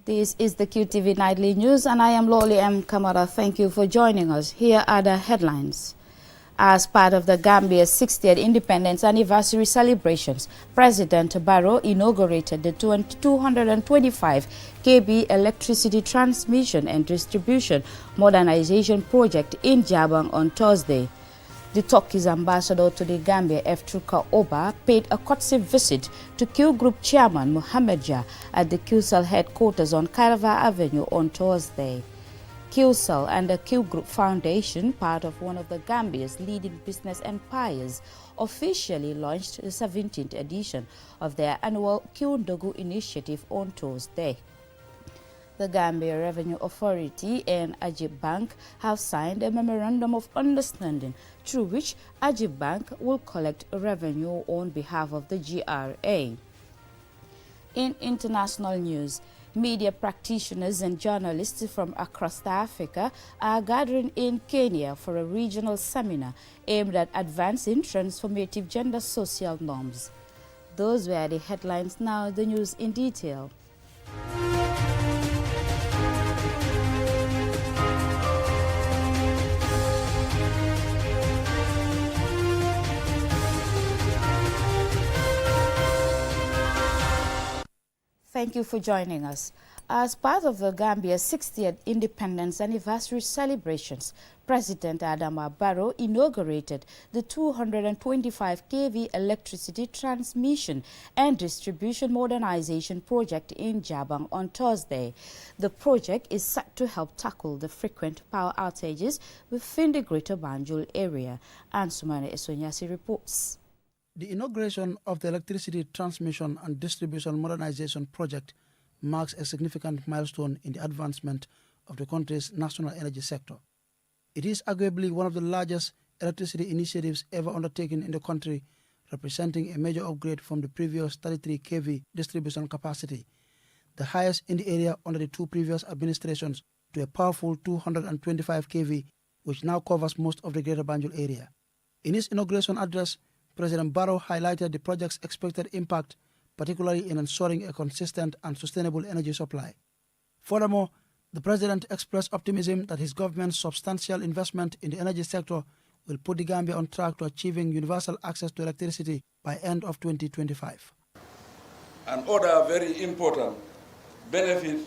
This is the QTV Nightly News, and I am Loli M. Kamara. Thank you for joining us. Here are the headlines. As part of the Gambia's 60th independence anniversary celebrations, President Barrow inaugurated the 225 kV electricity transmission and distribution modernization project in Jabang on Thursday. The Turkey's ambassador to the Gambia, Eftuka Oba, paid a courtesy visit to QGroup chairman Mohamed Jah at the QCell headquarters on Carver Avenue on Thursday. QCell and the QGroup Foundation, part of one of the Gambia's leading business empires, officially launched the 17th edition of their annual Q-Ndogu initiative on Thursday. The Gambia Revenue Authority and Ajib Bank have signed a memorandum of understanding through which Ajib Bank will collect revenue on behalf of the GRA. In international news, media practitioners and journalists from across Africa are gathering in Kenya for a regional seminar aimed at advancing transformative gender social norms. Those were the headlines. Now the news in detail. Thank you for joining us. As part of the Gambia's 60th independence anniversary celebrations, President Adama Barrow inaugurated the 225 kV electricity transmission and distribution modernization project in Jabang on Thursday. The project is set to help tackle the frequent power outages within the Greater Banjul area. And Sumane Esonyasi reports. The inauguration of the Electricity Transmission and Distribution Modernization Project marks a significant milestone in the advancement of the country's national energy sector. It is arguably one of the largest electricity initiatives ever undertaken in the country, representing a major upgrade from the previous 33 kV distribution capacity, the highest in the area under the two previous administrations, to a powerful 225 kV, which now covers most of the Greater Banjul area. In his inauguration address, President Barrow highlighted the project's expected impact, particularly in ensuring a consistent and sustainable energy supply. Furthermore, the President expressed optimism that his government's substantial investment in the energy sector will put the Gambia on track to achieving universal access to electricity by end of 2025. Another very important benefit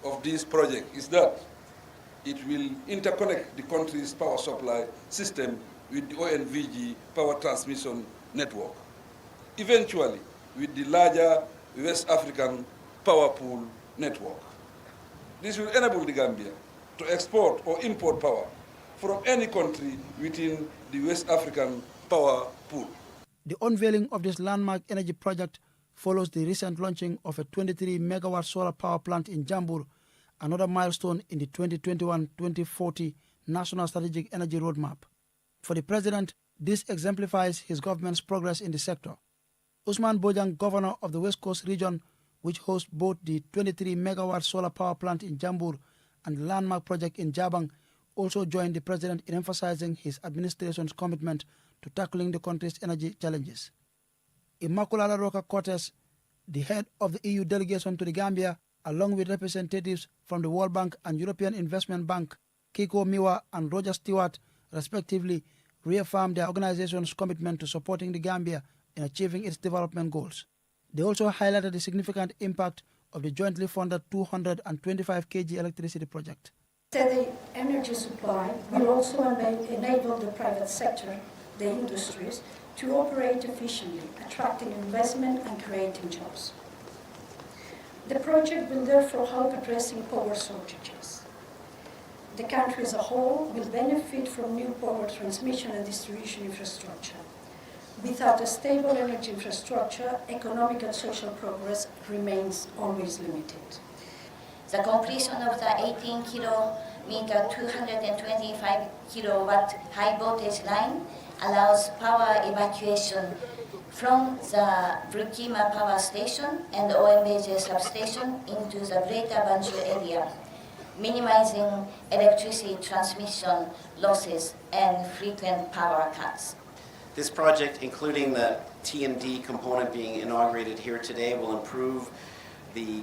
of this project is that it will interconnect the country's power supply system with the ONVG power transmission network, eventually with the larger West African power pool network. This will enable the Gambia to export or import power from any country within the West African power pool. The unveiling of this landmark energy project follows the recent launching of a 23-megawatt solar power plant in Jambur, another milestone in the 2021-2040 National Strategic Energy Roadmap. For the President, this exemplifies his government's progress in the sector. Usman Bojang, governor of the West Coast region, which hosts both the 23-megawatt solar power plant in Jambur and the landmark project in Jabang, also joined the President in emphasizing his administration's commitment to tackling the country's energy challenges. Immaculada Roca Cortes, the head of the EU delegation to the Gambia, along with representatives from the World Bank and European Investment Bank, Kiko Miwa and Roger Stewart, respectively, reaffirmed their organization's commitment to supporting the Gambia in achieving its development goals. They also highlighted the significant impact of the jointly funded 225 kg electricity project. Steady energy supply will also enable the private sector, the industries, to operate efficiently, attracting investment and creating jobs. The project will therefore help addressing power shortages. The country as a whole will benefit from new power transmission and distribution infrastructure. Without a stable energy infrastructure, economic and social progress remains always limited. The completion of the 18-kilometer, 225 kilowatt high voltage line allows power evacuation from the Brukima power station and OMBJ substation into the Greater Banjul area, minimizing electricity transmission losses and frequent power cuts. This project, including the T&D component being inaugurated here today, will improve the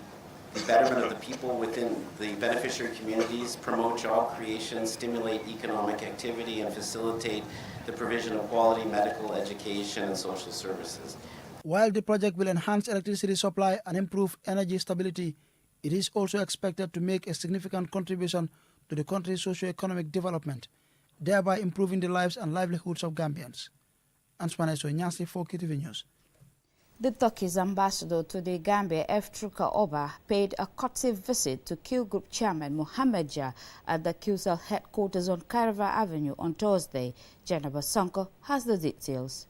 the betterment of the people within the beneficiary communities, promote job creation, stimulate economic activity, and facilitate the provision of quality medical, education, and social services. While the project will enhance electricity supply and improve energy stability, it is also expected to make a significant contribution to the country's socio-economic development, thereby improving the lives and livelihoods of Gambians. Answana Nyasi for QTV News. The Turkey's ambassador to the Gambia, F. Turka Oba, paid a courtesy visit to QGroup chairman Mohamed Jah at the QCell headquarters on Carver Avenue on Thursday. Jennifer Sonko has the details.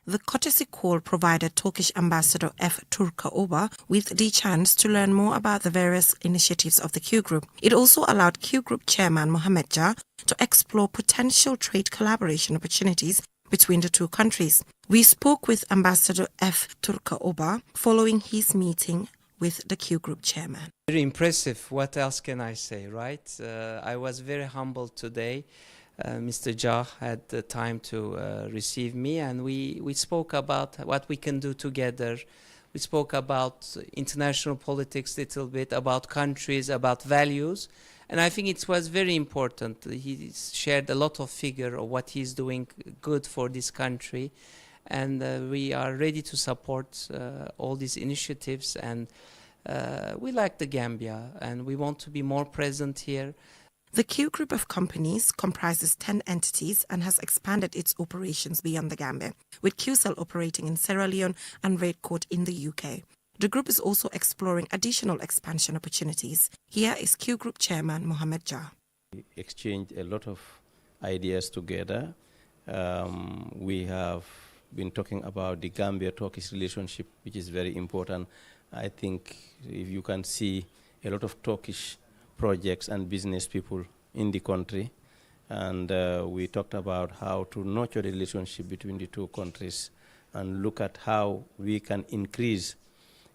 The courtesy call provided Turkish Ambassador F. Turka Oba with the chance to learn more about the various initiatives of the QGroup. It also allowed QGroup chairman Mohamed Jah to explore potential trade collaboration opportunities between the two countries. We spoke with Ambassador F. Turka Oba following his meeting with the QGroup chairman. Very impressive. What else can I say, right? I was very humbled today. Mr. Jah had the time to receive me, and we spoke about what we can do together. We spoke about international politics a little bit, about countries, about values, and I think it was very important. He shared a lot of figure of what he's doing good for this country, and we are ready to support all these initiatives, and we like the Gambia, and we want to be more present here. The Q Group of companies comprises 10 entities and has expanded its operations beyond the Gambia, with QCell operating in Sierra Leone and Redcoat in the UK. The group is also exploring additional expansion opportunities. Here is Q Group chairman Mohamed Jah. We exchanged a lot of ideas together. We have been talking about the Gambia-Turkish relationship, which is very important. I think if you can see a lot of Turkish projects and business people in the country, and we talked about how to nurture the relationship between the two countries and look at how we can increase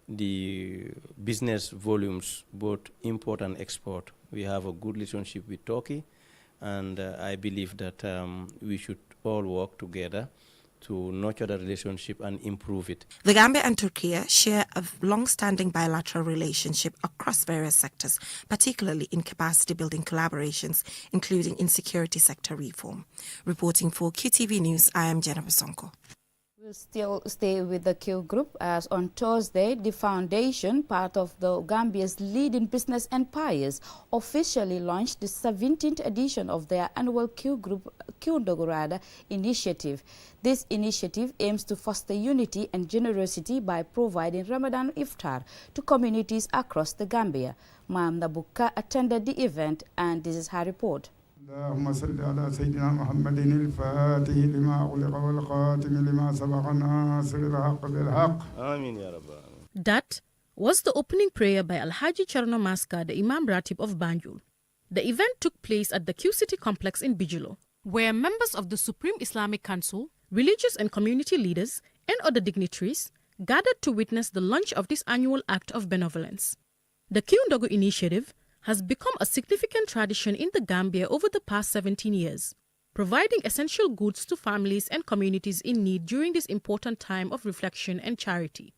the business volumes, both import and export. We have a good relationship with Turkey, and I believe that we should all work together to nurture the relationship and improve it. The Gambia and Turkey share a long-standing bilateral relationship across various sectors, particularly in capacity-building collaborations, including in security sector reform. Reporting for QTV News, I am Jennifer Sonko. We'll still stay with the Q Group as on Thursday, the foundation, part of the Gambia's leading business empires, officially launched the 17th edition of their annual Q Group Q initiative. This initiative aims to foster unity and generosity by providing Ramadan iftar to communities across the Gambia. Ma'am Nabuka attended the event, and this is her report. اللهم صل على سيدنا محمد الفاتح لما أغلق والخاتم لما سبق ناصر الحق بالحق. Amin ya Rabbi. That was the opening prayer by Alhaji Charno Maska, the Imam Ratib of Banjul. The event took place at the Q City complex in Bigelow, where members of the Supreme Islamic Council, religious and community leaders, and other dignitaries gathered to witness the launch of this annual act of benevolence. The Q initiative has become a significant tradition in the Gambia over the past 17 years, providing essential goods to families and communities in need during this important time of reflection and charity.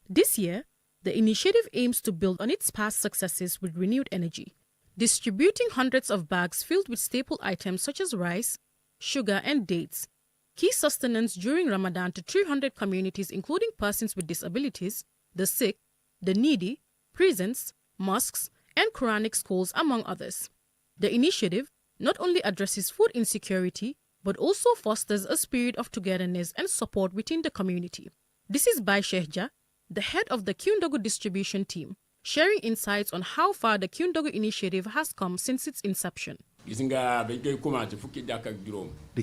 This year, the initiative aims to build on its past successes with renewed energy, distributing hundreds of bags filled with staple items such as rice, sugar, and dates, key sustenance during Ramadan to 300 communities including persons with disabilities, the sick, the needy, prisons, mosques, and Quranic schools, among others. The initiative not only addresses food insecurity, but also fosters a spirit of togetherness and support within the community. This is Bai Shehja, the head of the Kundogu distribution team, sharing insights on how far the Kundogu initiative has come since its inception. The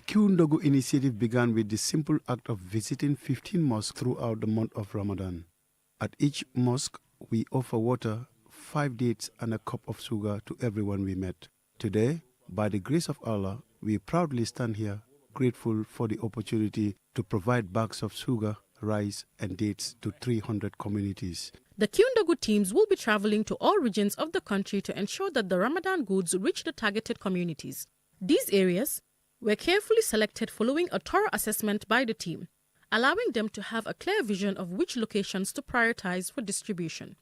Kundogu initiative began with the simple act of visiting 15 mosques throughout the month of Ramadan. At each mosque, we offer water, 5 dates and a cup of sugar to everyone we met. Today, by the grace of Allah, we proudly stand here, grateful for the opportunity to provide bags of sugar, rice and dates to 300 communities. The Kundogu teams will be traveling to all regions of the country to ensure that the Ramadan goods reach the targeted communities. These areas were carefully selected following a thorough assessment by the team, allowing them to have a clear vision of which locations to prioritize for distribution.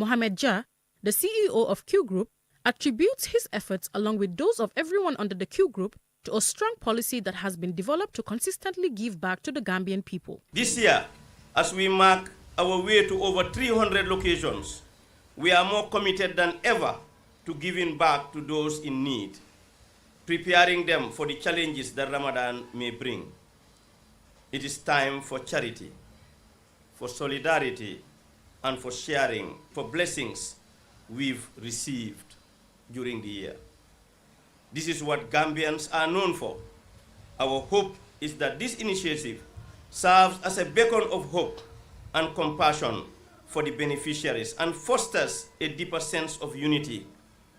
Mohamed Jah, the CEO of QGroup, attributes his efforts along with those of everyone under the QGroup to a strong policy that has been developed to consistently give back to the Gambian people. This year, as we mark our way to over 300 locations, we are more committed than ever to giving back to those in need, preparing them for the challenges that Ramadan may bring. It is time for charity, for solidarity, and for sharing, for blessings we've received during the year. This is what Gambians are known for. Our hope is that this initiative serves as a beacon of hope and compassion for the beneficiaries and fosters a deeper sense of unity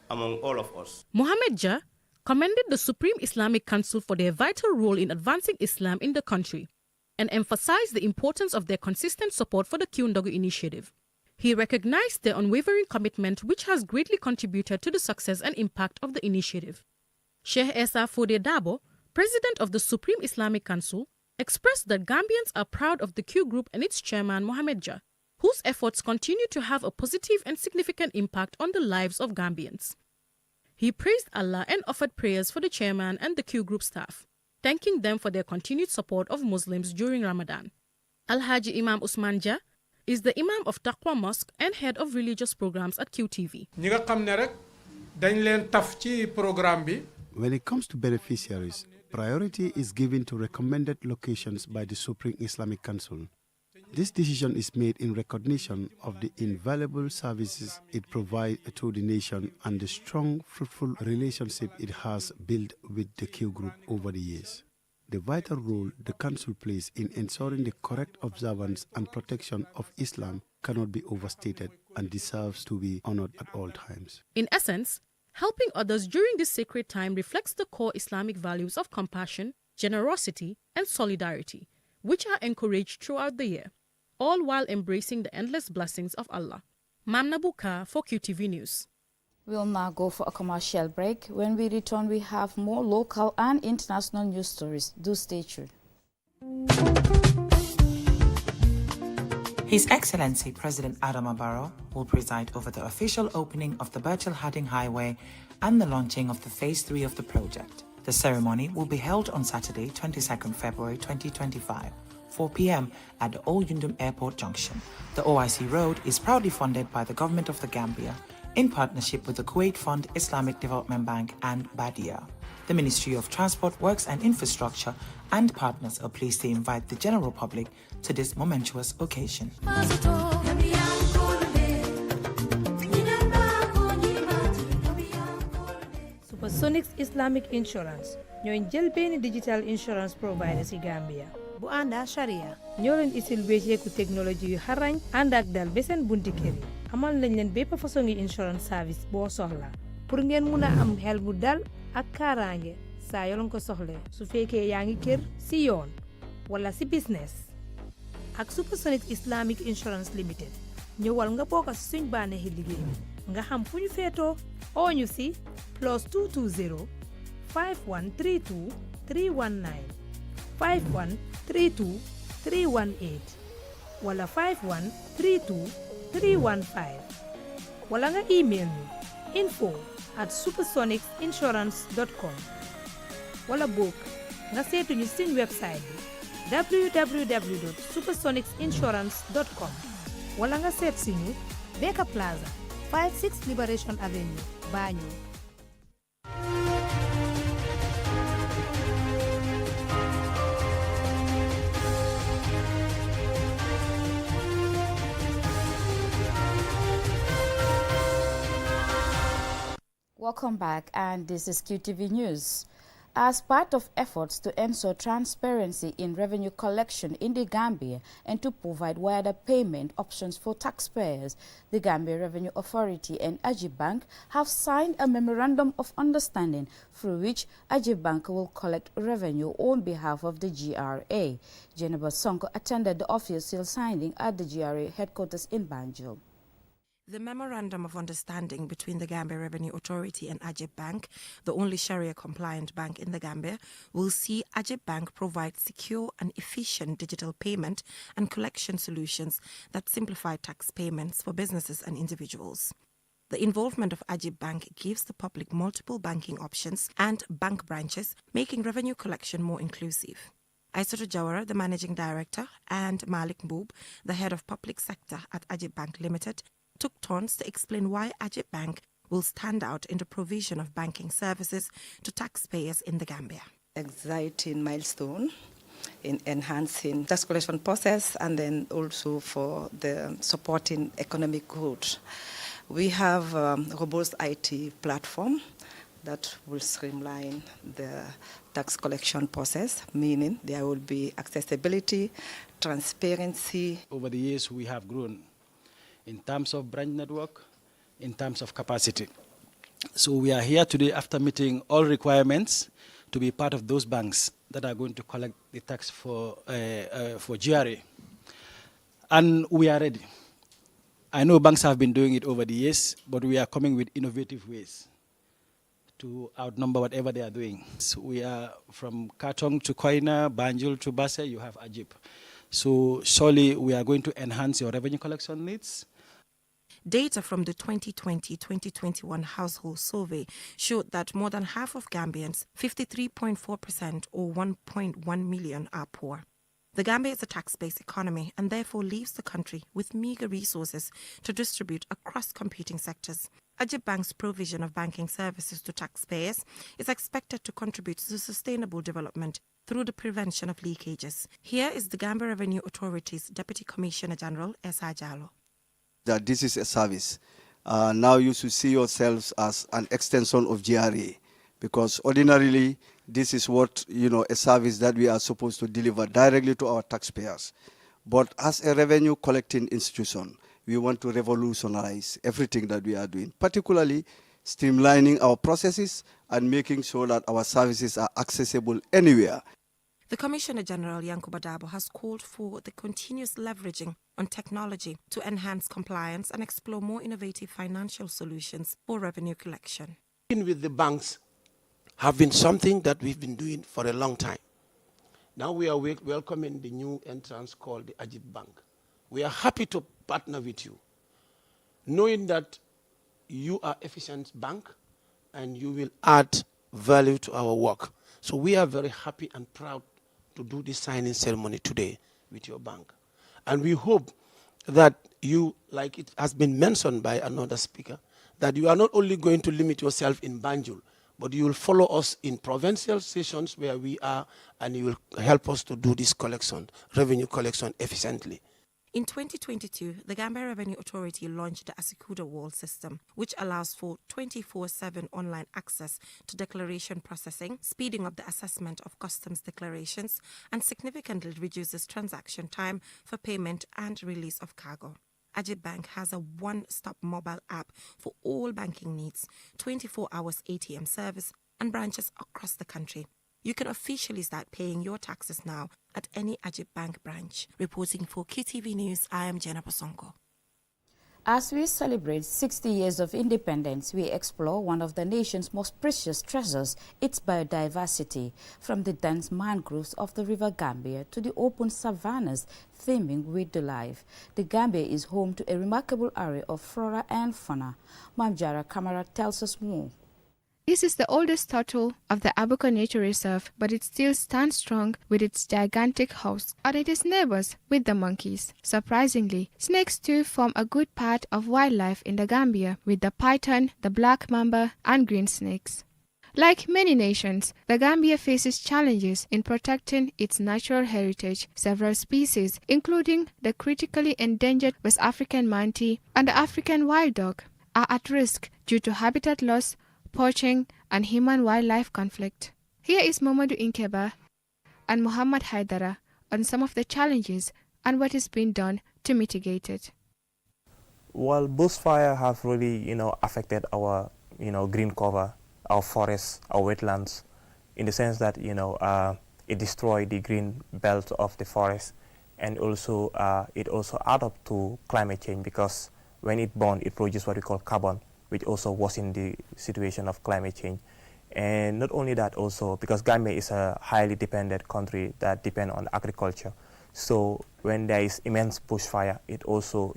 among all of us. Mohamed Jah commended the Supreme Islamic Council for their vital role in advancing Islam in the country and emphasized the importance of their consistent support for the Kiundogu initiative. He recognized their unwavering commitment, which has greatly contributed to the success and impact of the initiative. Sheikh Essa Fode Dabo, president of the Supreme Islamic Council, expressed that Gambians are proud of the QGroup and its chairman Mohamed Jah, whose efforts continue to have a positive and significant impact on the lives of Gambians. He praised Allah and offered prayers for the chairman and the QGroup staff, thanking them for their continued support of Muslims during Ramadan. Alhaji Imam Usman Jah is the Imam of Taqwa Mosque and head of religious programs at QTV. When it comes to beneficiaries, priority is given to recommended locations by the Supreme Islamic Council. This decision is made in recognition of the invaluable services it provides to the nation and the strong, fruitful relationship it has built with the Q Group over the years. The vital role the Council plays in ensuring the correct observance and protection of Islam cannot be overstated and deserves to be honored at all times. In essence, helping others during this sacred time reflects the core Islamic values of compassion, generosity, and solidarity, which are encouraged throughout the year, all while embracing the endless blessings of Allah. Mamna Buka for QTV News. We'll now go for a commercial break. When we return, we have more local and international news stories. Do stay tuned. His Excellency President Adama Barrow will preside over the official opening of the Birchell-Harding Highway and the launching of the Phase 3 of the project. The ceremony will be held on Saturday, 22nd February 2025, 4 p.m. at the Old Yundum Airport Junction. The OIC road is proudly funded by the Government of the Gambia in partnership with the Kuwait Fund, Islamic Development Bank and Badia. The Ministry of Transport, Works and Infrastructure and partners are pleased to invite the general public to this momentous occasion. Supersonics Islamic Insurance ñooy jël benn digital insurance provider ci Gambia bu ànd ak Sharia ñoo leen isil wécceeku technology yu xarañ ànd ak dal ba seen bunti kër yi amal nañ leen bépp façon ngi insurance service boo soxla pour ngeen mun a am xel bu dal ak kaaraange saa yoo leen ko soxlee su fekkee yaa ngi kër si yoon wala si business ak Supersonic Islamic Insurance Limited ñëwal nga bokk ci suñ bànneexi liggéey nga xam fu ñu feetoo oo ñu si +220 5132 319 5132 318 wala 5132 315 wala nga email ñu info@supersonicsinsurance.com wala book nga seetu ñu suñ website bi www.supersonicsinsurance.com wala nga seet si ñu Beka Plaza 56 Liberation Avenue Banjul. Welcome back, and this is QTV News. As part of efforts to ensure transparency in revenue collection in the Gambia and to provide wider payment options for taxpayers, the Gambia Revenue Authority and Ajibank have signed a memorandum of understanding through which Ajibank will collect revenue on behalf of the GRA. Jennifer Sonko attended the official signing at the GRA headquarters in Banjul. The Memorandum of Understanding between the Gambia Revenue Authority and Ajib Bank, the only Sharia-compliant bank in the Gambia, will see Ajib Bank provide secure and efficient digital payment and collection solutions that simplify tax payments for businesses and individuals. The involvement of Ajib Bank gives the public multiple banking options and bank branches, making revenue collection more inclusive. Aissatou Jawara, the Managing Director, and Malik Mboob, the Head of Public Sector at Ajib Bank Limited, took turns to explain why Ajib Bank will stand out in the provision of banking services to taxpayers in the Gambia. Exciting milestone in enhancing tax collection process and then also for the supporting economic growth. We have a robust IT platform that will streamline the tax collection process, meaning there will be accessibility, transparency. Over the years, we have grown in terms of branch network, in terms of capacity. So we are here today after meeting all requirements to be part of those banks that are going to collect the tax for GRA. And we are ready. I know banks have been doing it over the years, but we are coming with innovative ways to outnumber whatever they are doing. So we are from Katong to Koina, Banjul to Basse, you have Ajib. So surely we are going to enhance your revenue collection needs. Data from the 2020-2021 household survey showed that more than half of Gambians, 53.4% or 1.1 million, are poor. The Gambia is a tax-based economy and therefore leaves the country with meager resources to distribute across competing sectors. Ajib Bank's provision of banking services to taxpayers is expected to contribute to sustainable development through the prevention of leakages. Here is the Gambia Revenue Authority's Deputy Commissioner General, Esa Jallo. That this is a service. Now you should see yourselves as an extension of GRA, because ordinarily this is what, a service that we are supposed to deliver directly to our taxpayers. But as a revenue collecting institution, we want to revolutionize everything that we are doing, particularly streamlining our processes and making sure that our services are accessible anywhere. The Commissioner General, Yankuba Dabo, has called for the continuous leveraging on technology to enhance compliance and explore more innovative financial solutions for revenue collection. With the banks have been something that we've been doing for a long time. Now we are welcoming the new entrance called the Ajib Bank. We are happy to partner with you, knowing that you are efficient bank and you will add value to our work. So we are very happy and proud to do this signing ceremony today with your bank. And we hope that you, like it has been mentioned by another speaker, that you are not only going to limit yourself in Banjul, but you will follow us in provincial sessions where we are, and you will help us to do this collection, revenue collection efficiently. In 2022, the Gambia Revenue Authority launched the Asikuda Wall system, which allows for 24/7 online access to declaration processing, speeding up the assessment of customs declarations, and significantly reduces transaction time for payment and release of cargo. Ajib Bank has a one-stop mobile app for all banking needs, 24 hours ATM service, and branches across the country. You can officially start paying your taxes now at any Ajib Bank branch. Reporting for QTV News, I am Jenna Pasonko. As we celebrate 60 years of independence, we explore one of the nation's most precious treasures, its biodiversity, from the dense mangroves of the River Gambia to the open savannas teeming with the life. The Gambia is home to a remarkable array of flora and fauna. Mamjara Kamara tells us more. This is the oldest turtle of the Abuka Nature Reserve, but it still stands strong with its gigantic house, and it is neighbors with the monkeys. Surprisingly, snakes too form a good part of wildlife in the Gambia, with the python, the black mamba, and green snakes. Like many nations, the Gambia faces challenges in protecting its natural heritage. Several species, including the critically endangered West African manatee and the African wild dog, are at risk due to habitat loss, poaching, and human-wildlife conflict. Here is Mamadou Inkeba and Muhammad Haidara on some of the challenges and what is being done to mitigate it. Well, bushfire have really, affected our, green cover, our forests, our wetlands, in the sense that, it destroyed the green belt of the forest, and also it also add up to climate change because when it burns, it produces what we call carbon, which also worsens the situation of climate change. And not only that, also because Gambia is a highly dependent country that depends on agriculture. So when there is immense bushfire, it also,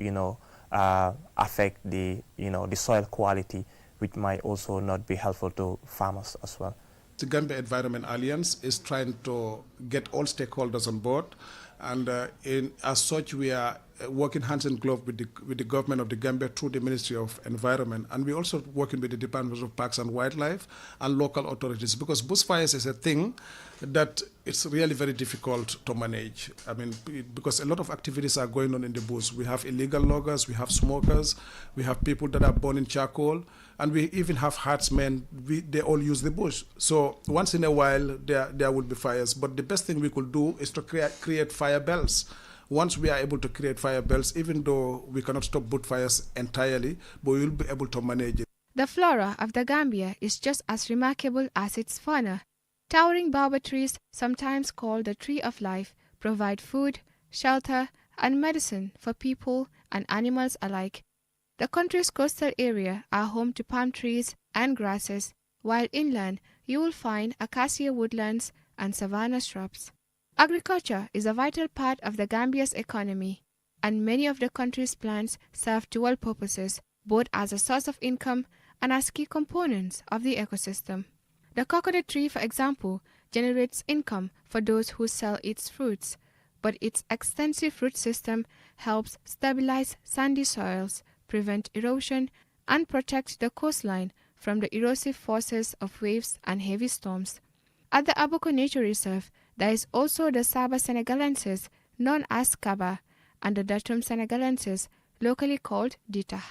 affect the, the soil quality, which might also not be helpful to farmers as well. The Gambia Environment Alliance is trying to get all stakeholders on board, and as such, we are working hands in glove with the government of the Gambia through the Ministry of Environment, and we're also working with the Department of Parks and Wildlife and local authorities, because bushfires is a thing that it's really very difficult to manage. I mean, because a lot of activities are going on in the bush. We have illegal loggers, we have smokers, we have people that are burning charcoal, and we even have herdsmen. They all use the bush. So once in a while, there will be fires. But the best thing we could do is to create fire belts. Once we are able to create fire belts, even though we cannot stop bushfires entirely, but we will be able to manage it. The flora of the Gambia is just as remarkable as its fauna. Towering baobab trees, sometimes called the tree of life, provide food, shelter, and medicine for people and animals alike. The country's coastal area are home to palm trees and grasses, while inland you will find acacia woodlands and savanna shrubs. Agriculture is a vital part of the Gambia's economy, and many of the country's plants serve dual purposes, both as a source of income and as key components of the ecosystem. The coconut tree, for example, generates income for those who sell its fruits, but its extensive root system helps stabilize sandy soils, prevent erosion, and protect the coastline from the erosive forces of waves and heavy storms. At the Abuko Nature Reserve, there is also the Saba senegalensis, known as Kaba, and the Datum senegalensis, locally called Dita.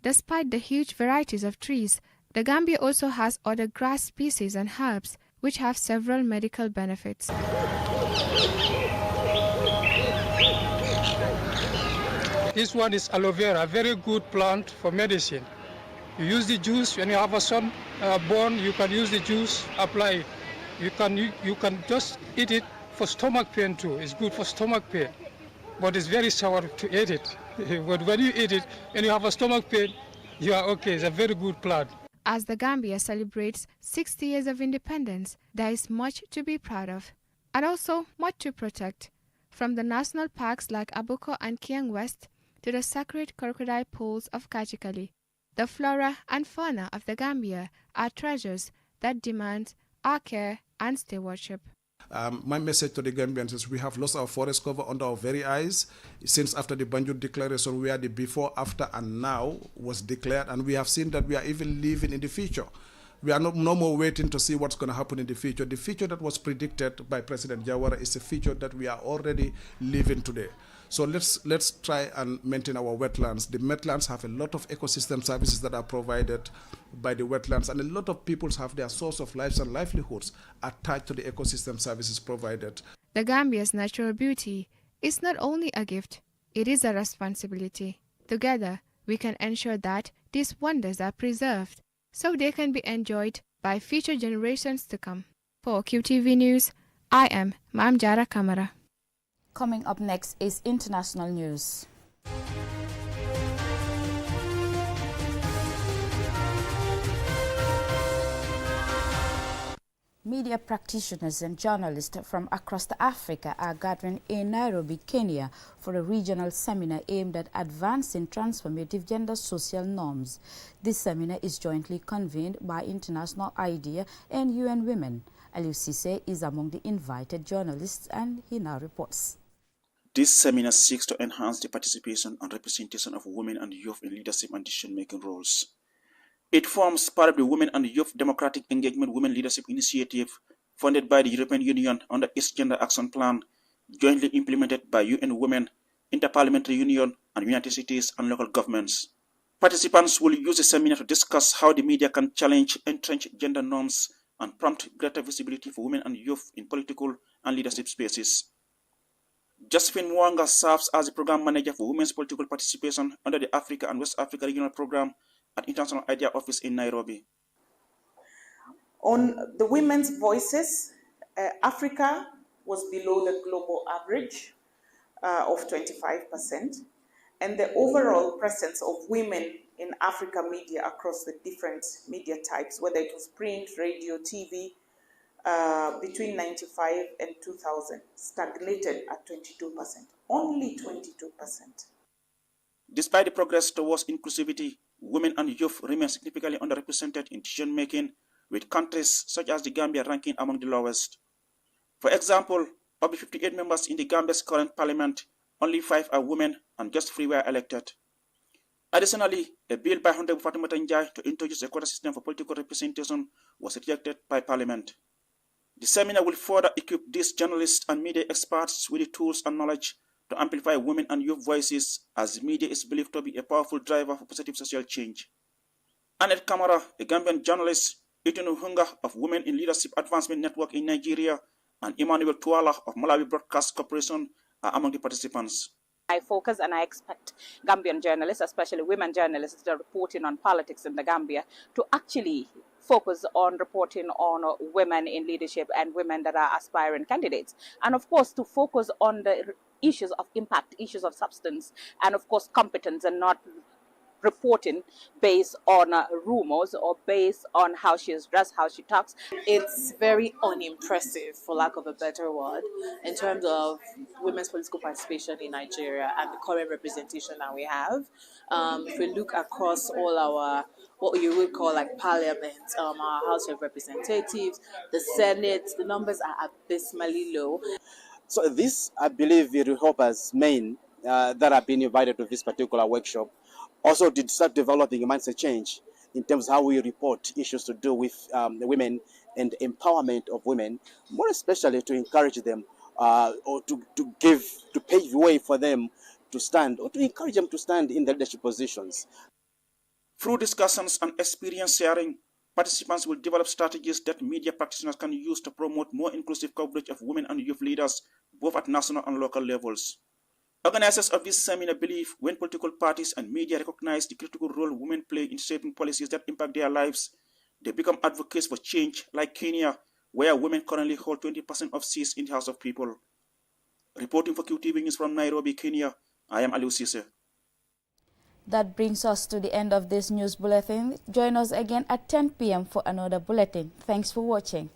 Despite the huge varieties of trees, the Gambia also has other grass species and herbs which have several medical benefits. This one is aloe vera, a very good plant for medicine. You use the juice when you have a son born. You can use the juice, apply it. You can just eat it for stomach pain too. It's good for stomach pain, but it's very sour to eat it. But when you eat it, when you have a stomach pain, you are okay. It's a very good plant. As the Gambia celebrates 60 years of independence, there is much to be proud of, and also much to protect. From the national parks like Abuko and Kiang West to the sacred crocodile pools of Kachikali, the flora and fauna of the Gambia are treasures that demand our care and stewardship. My message to the Gambians is we have lost our forest cover under our very eyes since after the Banjul Declaration, where the before, after, and now was declared, and we have seen that we are even living in the future. We are no more waiting to see what's going to happen in the future. The future that was predicted by President Jawara is a future that we are already living today. So let's try and maintain our wetlands. The wetlands have a lot of ecosystem services that are provided by the wetlands, and a lot of people have their source of lives and livelihoods attached to the ecosystem services provided. The Gambia's natural beauty is not only a gift, it is a responsibility. Together, we can ensure that these wonders are preserved so they can be enjoyed by future generations to come. For QTV News, I am Mam Jara Kamara. Coming up next is international news. Media practitioners and journalists from across Africa are gathering in Nairobi, Kenya for a regional seminar aimed at advancing transformative gender social norms. This seminar is jointly convened by International IDEA and UN Women. Aliou Cisse is among the invited journalists, and he now reports. This seminar seeks to enhance the participation and representation of women and youth in leadership and decision-making roles. It forms part of the Women and Youth Democratic Engagement Women Leadership Initiative, funded by the European Union under its Gender Action Plan, jointly implemented by UN Women, Interparliamentary Union, and United States and local governments. Participants will use the seminar to discuss how the media can challenge entrenched gender norms and prompt greater visibility for women and youth in political and leadership spaces. Josephine Mwanga serves as the Program Manager for Women's Political Participation under the Africa and West Africa Regional Program at International IDEA Office in Nairobi. On the women's voices, Africa was below the global average of 25%, and the overall presence of women in Africa media across the different media types, whether it was print, radio, TV, between 95 and 2000, stagnated at 22%, only 22%. Despite the progress towards inclusivity, women and youth remain significantly underrepresented in decision-making, with countries such as the Gambia ranking among the lowest. For example, of the 58 members in the Gambia's current parliament, only 5 are women and just 3 were elected. Additionally, a bill by Honorable Fatimata Njai to introduce a quota system for political representation was rejected by Parliament. The seminar will further equip these journalists and media experts with the tools and knowledge to amplify women and youth voices, as media is believed to be a powerful driver for positive social change. Annette Kamara, a Gambian journalist, Itunu Hunga of Women in Leadership Advancement Network in Nigeria, and Emmanuel Tuala of Malawi Broadcast Corporation are among the participants. I focus and I expect Gambian journalists, especially women journalists that are reporting on politics in the Gambia, to actually focus on reporting on women in leadership and women that are aspiring candidates. And of course, to focus on the issues of impact, issues of substance, and of course, competence, and not reporting based on rumors or based on how she is dressed, how she talks. It's very unimpressive, for lack of a better word, in terms of women's political participation in Nigeria and the current representation that we have. If we look across all our, what you would call like parliament, our House of Representatives, the Senate, the numbers are abysmally low. So this, I believe, will help us men that have been invited to this particular workshop also to start developing a mindset change in terms of how we report issues to do with the women and empowerment of women, more especially to encourage them or to pave the way for them to stand, or to encourage them to stand in the leadership positions. Through discussions and experience sharing, participants will develop strategies that media practitioners can use to promote more inclusive coverage of women and youth leaders, both at national and local levels. Organizers of this seminar believe when political parties and media recognize the critical role women play in shaping policies that impact their lives, they become advocates for change, like Kenya, where women currently hold 20% of seats in the House of People. Reporting for QTV News from Nairobi, Kenya, I am Aliu Sise. That brings us to the end of this news bulletin. Join us again at 10 p.m. for another bulletin. Thanks for watching.